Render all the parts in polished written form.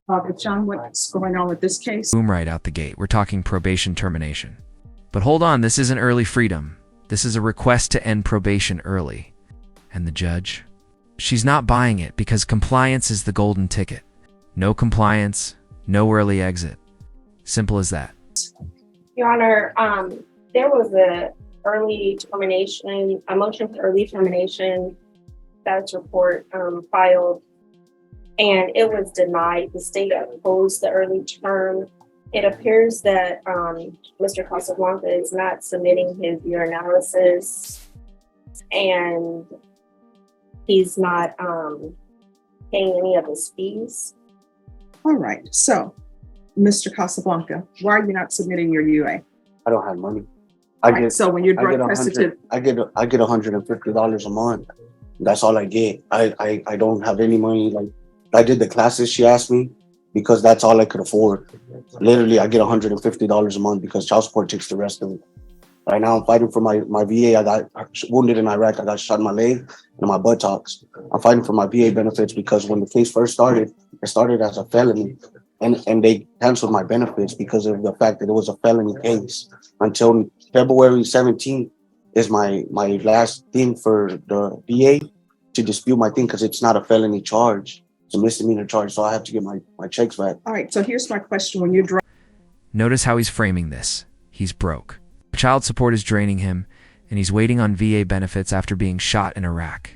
But John, what's going on with this case? Boom, right out the gate. We're talking probation termination. But hold on, this isn't early freedom. This is a request to end probation early. And the judge? She's not buying it because compliance is the golden ticket. No compliance, no early exit. Simple as that. Your Honor, there was a motion for early termination status report filed, and it was denied. The state opposed the early term. It appears that Mr. Casablanca is not submitting his urinalysis, and he's not paying any of his fees. All right. So, Mr. Casablanca, why are you not submitting your UA? I don't have money. So when you're drug tested, I get $150 a month. That's all I get. I don't have any money. Like, I did the classes she asked me because that's all I could afford. Literally, I get $150 a month because child support takes the rest of it. Right now, I'm fighting for my VA. I got wounded in Iraq. I got shot in my leg and my buttocks. I'm fighting for my VA benefits because when the case first started, it started as a felony. And they canceled my benefits because of the fact that it was a felony case. Until February 17th is my last thing for the VA to dispute my thing because it's not a felony charge. It's a misdemeanor charge, so I have to get my checks back. All right, so here's my question. When you're Notice how he's framing this. He's broke. Child support is draining him, and he's waiting on VA benefits after being shot in Iraq.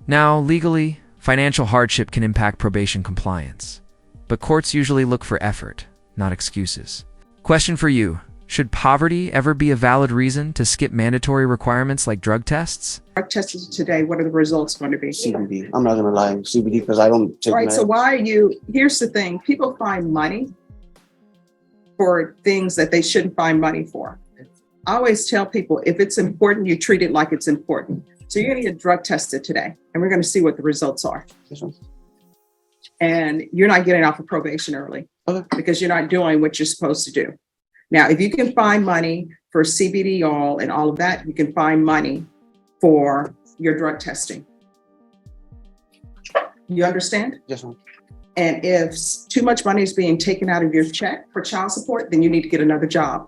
Now, legally, financial hardship can impact probation compliance. But courts usually look for effort, not excuses. Question for you. Should poverty ever be a valid reason to skip mandatory requirements like drug tests? drug tested today, what are the results going to be? CBD. I'm not going to lie. CBD because I don't take All right, meds. so why are you, here's the thing, people find money for things that they shouldn't find money for. I always tell people, if it's important, you treat it like it's important. So you're going to get drug tested today, and we're going to see what the results are. And you're not getting off of probation early because you're not doing what you're supposed to do. Now, if you can find money for CBD oil and all of that, you can find money for your drug testing. You understand? Yes, ma'am. And if too much money is being taken out of your check for child support, then you need to get another job.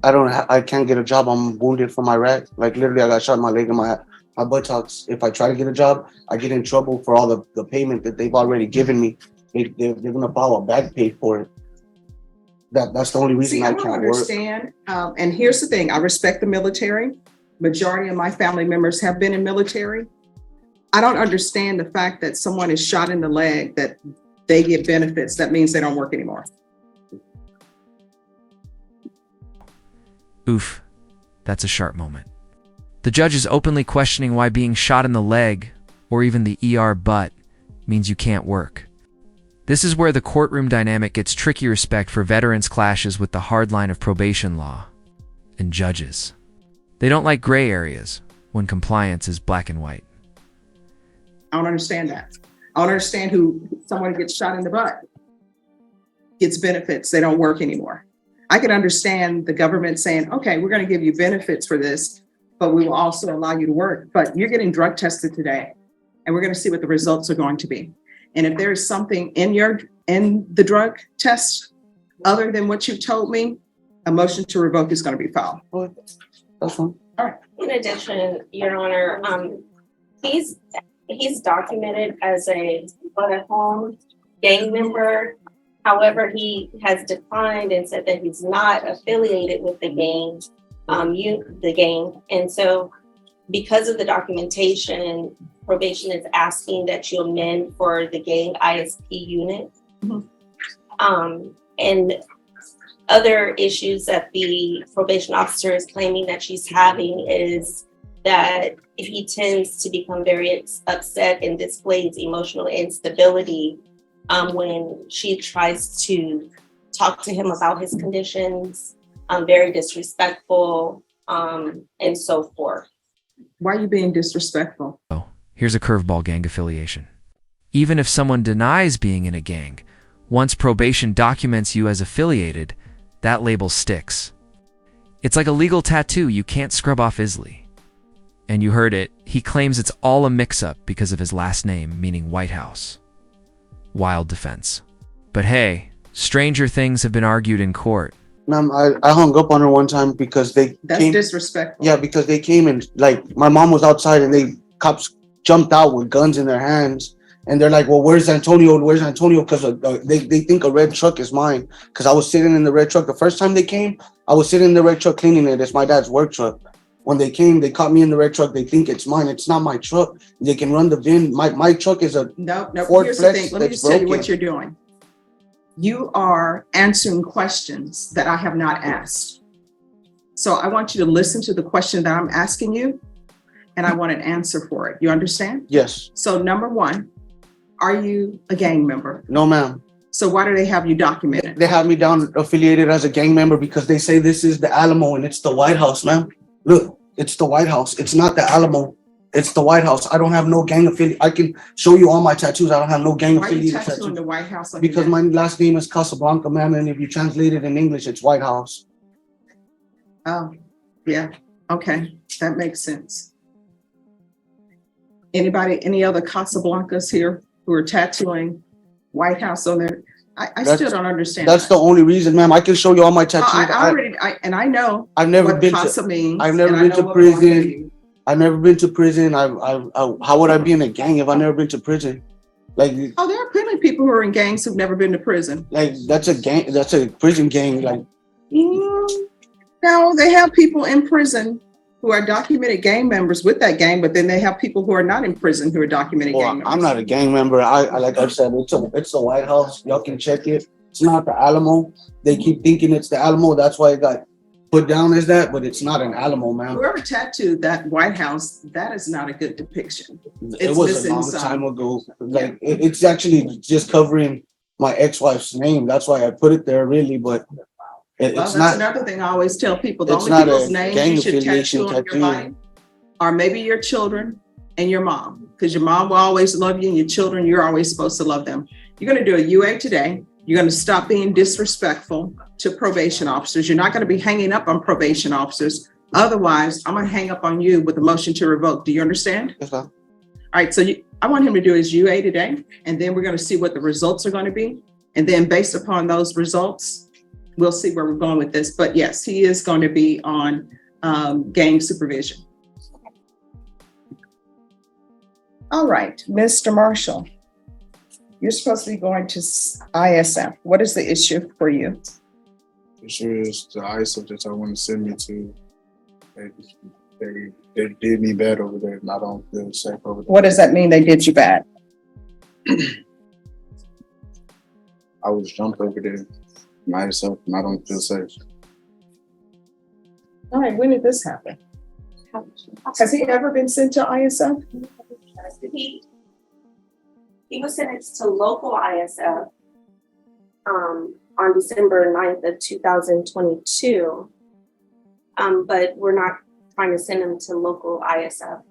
I can't get a job. I'm wounded from Iraq. Like literally, I got shot in my leg and my buttocks. If I try to get a job, I get in trouble for all the payment that they've already given me. They're gonna file a back pay for it. That's the only reason I don't can't understand. And here's the thing: I respect the military. Majority of my family members have been in military. I don't understand the fact that someone is shot in the leg that they get benefits. That means they don't work anymore. Oof, that's a sharp moment. The judge is openly questioning why being shot in the leg, or even the ER butt, means you can't work. This is where the courtroom dynamic gets tricky. Respect for veterans clashes with the hard line of probation law and judges. They don't like gray areas when compliance is black and white. I don't understand that. I don't understand who someone gets shot in the butt, gets benefits, they don't work anymore. I can understand the government saying, okay, we're going to give you benefits for this, but we will also allow you to work. But you're getting drug tested today, and we're going to see what the results are going to be. And if there is something in the drug test other than what you've told me, a motion to revoke is going to be filed. That's fine. All right. In addition, Your Honor, he's documented as a home gang member. However, he has declined and said that he's not affiliated with the gang, And so because of the documentation, probation is asking that you amend for the gang ISP unit. Mm-hmm. And other issues that the probation officer is claiming that she's having is that he tends to become very upset and displays emotional instability when she tries to talk to him about his conditions, very disrespectful, and so forth. Why are you being disrespectful? Oh, here's a curveball: gang affiliation. Even if someone denies being in a gang, once probation documents you as affiliated, that label sticks. It's like a legal tattoo you can't scrub off easily. And you heard it, he claims it's all a mix-up because of his last name, meaning White House. Wild defense. But hey, stranger things have been argued in court. Ma'am, I hung up on her one time because they That's came. disrespectful. Yeah, because they came and like my mom was outside and cops jumped out with guns in their hands and they're like, "Well, where's Antonio? Where's Antonio?" Because they think a red truck is mine. Because I was sitting in the red truck the first time they came. I was sitting in the red truck cleaning it. It's my dad's work truck. When they came, they caught me in the red truck. They think it's mine. It's not my truck. They can run the VIN. My truck is a No. Ford Here's the Flex thing. Let me that's just tell you what broken. you're doing. You are answering questions that I have not asked. So I want you to listen to the question that I'm asking you, and I want an answer for it. You understand? Yes. So number one, are you a gang member? No, ma'am. So why do they have you documented? They have me down affiliated as a gang member because they say this is the Alamo and it's the White House, ma'am. Look, it's the White House. It's not the Alamo. It's the White House. I don't have no gang affiliate. I can show you all my tattoos. I don't have no gang Why are you affiliated tattooing tattoos. the White House on your Because neck? my last name is Casablanca, ma'am, and if you translate it in English, it's White House. Oh, yeah. Okay, that makes sense. Anybody, any other Casablancas here who are tattooing White House on their? I still don't understand. That's the only reason, ma'am. I can show you all my tattoos. I know I've never what been Casa to. means. I've never and I been know to what prison. Blanca means. I've never been to prison. How would I be in a gang if I've never been to prison? Like Oh, there are plenty of people who are in gangs who've never been to prison. that's a gang. That's a prison gang. Like No, they have people in prison who are documented gang members with that gang, but then they have people who are not in prison who are documented gang well, members. I'm not a gang member. I like I said, it's the White House. Y'all can check it. It's not the Alamo. They keep thinking it's the Alamo. That's why it got put down as that, but it's not an Alamo, ma'am. Whoever tattooed that White House, that is not a good depiction. It It's was a missing long some. time ago. Like it's actually just covering my ex-wife's name. That's why I put it there, really. But Well, it's that's not. another thing I always tell people. The It's only not people's a names gang you should affiliation tattoo on your tattoo. body are maybe your children and your mom, because your mom will always love you and your children, you're always supposed to love them. You're going to do a UA today. You're going to stop being disrespectful to probation officers. You're not going to be hanging up on probation officers. Otherwise, I'm going to hang up on you with a motion to revoke. Do you understand? Yes, ma'am. All right. So I want him to do his UA today, and then we're going to see what the results are going to be. And then based upon those results, we'll see where we're going with this. But yes, he is going to be on gang supervision. All right, Mr. Marshall, you're supposed to be going to ISF. What is the issue for you? The issue is the ISF that I want to send me to. They did me bad over there, and I don't feel safe over there. What does that mean they did you bad? I was jumped over there myself, and I don't feel safe. All right, when did this happen? Has he ever been sent to ISF? He was sentenced to local ISF on December 9th of 2022. But we're not trying to send him to local ISF.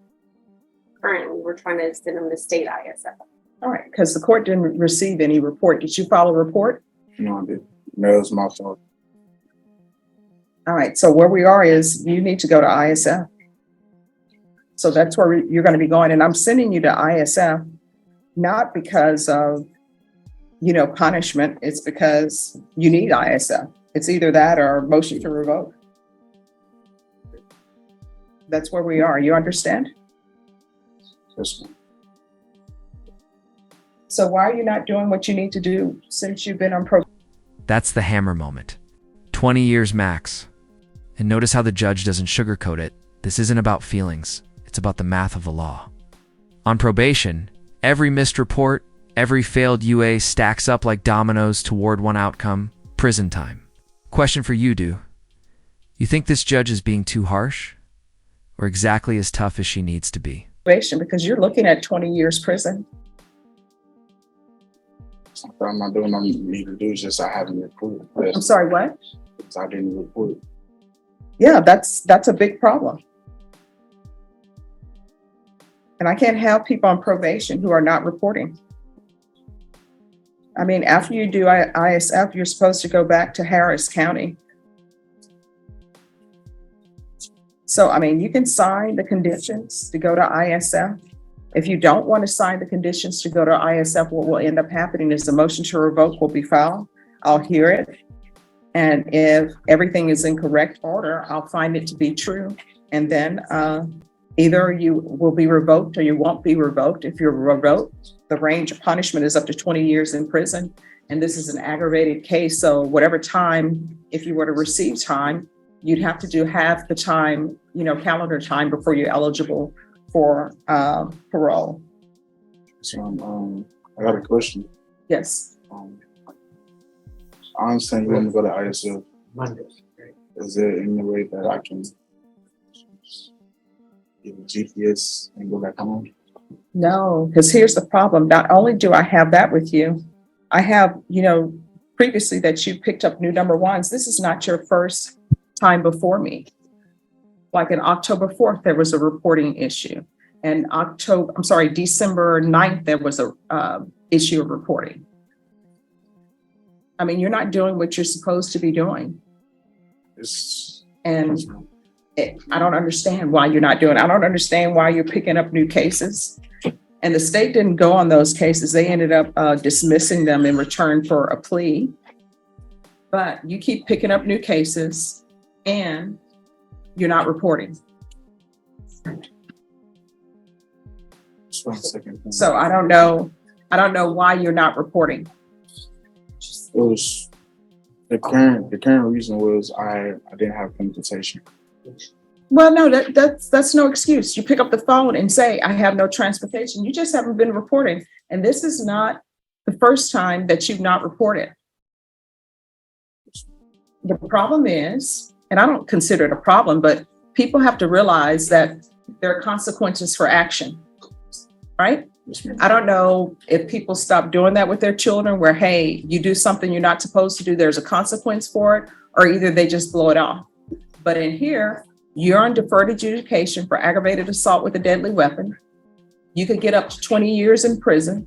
Currently, we're trying to send him to state ISF. All right, because the court didn't receive any report. Did you file a report? No, I didn't. No, it's my fault. All right, so where we are is you need to go to ISF. So that's where you're going to be going. And I'm sending you to ISF, not because of, punishment. It's because you need ISF. It's either that or motion to revoke. That's where we are. You understand? Yes, ma'am. So why are you not doing what you need to do since you've been on probation? That's the hammer moment. 20 years max. And notice how the judge doesn't sugarcoat it. This isn't about feelings. It's about the math of the law. On probation, every missed report, every failed UA stacks up like dominoes toward one outcome: prison time. Question for you, Du. You think this judge is being too harsh? Or exactly as tough as she needs to be? Because you're looking at 20 years prison. I'm not doing what I need to do. It's just I haven't reported. I'm sorry, what? I didn't report. Yeah, that's a big problem. And I can't have people on probation who are not reporting. I mean, after you do ISF, you're supposed to go back to Harris County. So, I mean, you can sign the conditions to go to ISF, If you don't want to sign the conditions to go to ISF, what will end up happening is the motion to revoke will be filed. I'll hear it. And if everything is in correct order, I'll find it to be true. And then either you will be revoked or you won't be revoked. If you're revoked, the range of punishment is up to 20 years in prison. And this is an aggravated case. So whatever time, if you were to receive time, you'd have to do half the time, calendar time before you're eligible for parole. So I got a question. Yes. I understand you want to go to ISF. Is there any way that I can get a GPS and go back home? No, because here's the problem. Not only do I have that with you, I have, previously that you picked up new number ones. This is not your first time before me. Like in October 4th, there was a reporting issue. And December 9th, there was a issue of reporting. I mean, you're not doing what you're supposed to be doing. I don't understand why you're not doing it. I don't understand why you're picking up new cases. And the state didn't go on those cases. They ended up dismissing them in return for a plea. But you keep picking up new cases and you're not reporting. Just 1 second. So I don't know why you're not reporting. It was the current reason was I didn't have transportation. Well, no, that's no excuse. You pick up the phone and say, I have no transportation. You just haven't been reporting. And this is not the first time that you've not reported. The problem is, and I don't consider it a problem, but people have to realize that there are consequences for action, right? I don't know if people stop doing that with their children where, hey, you do something you're not supposed to do, there's a consequence for it, or either they just blow it off. But in here, you're on deferred adjudication for aggravated assault with a deadly weapon. You could get up to 20 years in prison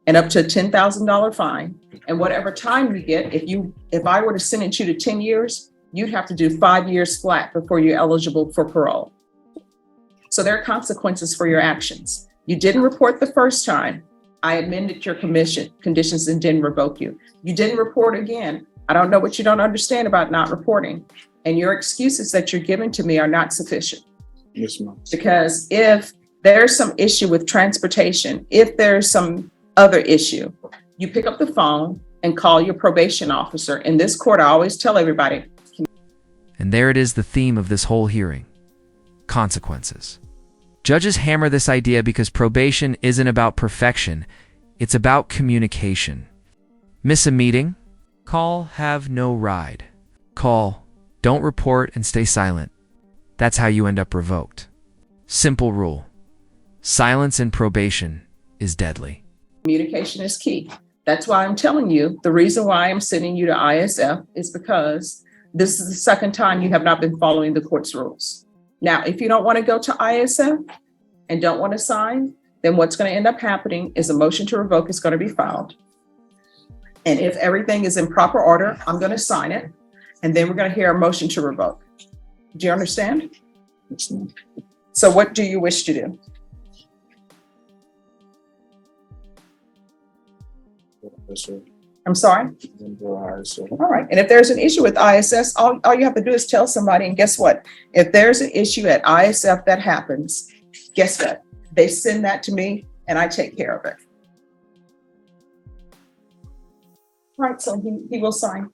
and up to a $10,000 fine. And whatever time you get, if I were to sentence you to 10 years, you'd have to do 5 years flat before you're eligible for parole. So there are consequences for your actions. You didn't report the first time. I amended your conditions and didn't revoke you. You didn't report again. I don't know what you don't understand about not reporting. And your excuses that you're giving to me are not sufficient. Yes, ma'am. Because if there's some issue with transportation, if there's some other issue, you pick up the phone and call your probation officer. In this court, I always tell everybody. And there it is, the theme of this whole hearing: consequences. Judges hammer this idea because probation isn't about perfection, it's about communication. Miss a meeting? Call, have no ride. Call, don't report, and stay silent. That's how you end up revoked. Simple rule. Silence in probation is deadly. Communication is key. That's why I'm telling you, the reason why I'm sending you to ISF is because this is the second time you have not been following the court's rules. Now, if you don't want to go to ISF and don't want to sign, then what's going to end up happening is a motion to revoke is going to be filed. And if everything is in proper order, I'm going to sign it. And then we're going to hear a motion to revoke. Do you understand? Yes, ma'am. So what do you wish to do? Yes, sir. I'm sorry? Then go to ISF. All right. And if there's an issue with ISS, all you have to do is tell somebody. And guess what? If there's an issue at ISF that happens, guess what? They send that to me and I take care of it. All right. So he will sign.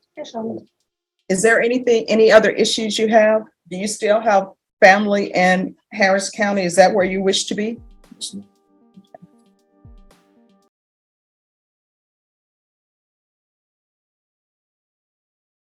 Is there any other issues you have? Do you still have family in Harris County? Is that where you wish to be? Yes, ma'am.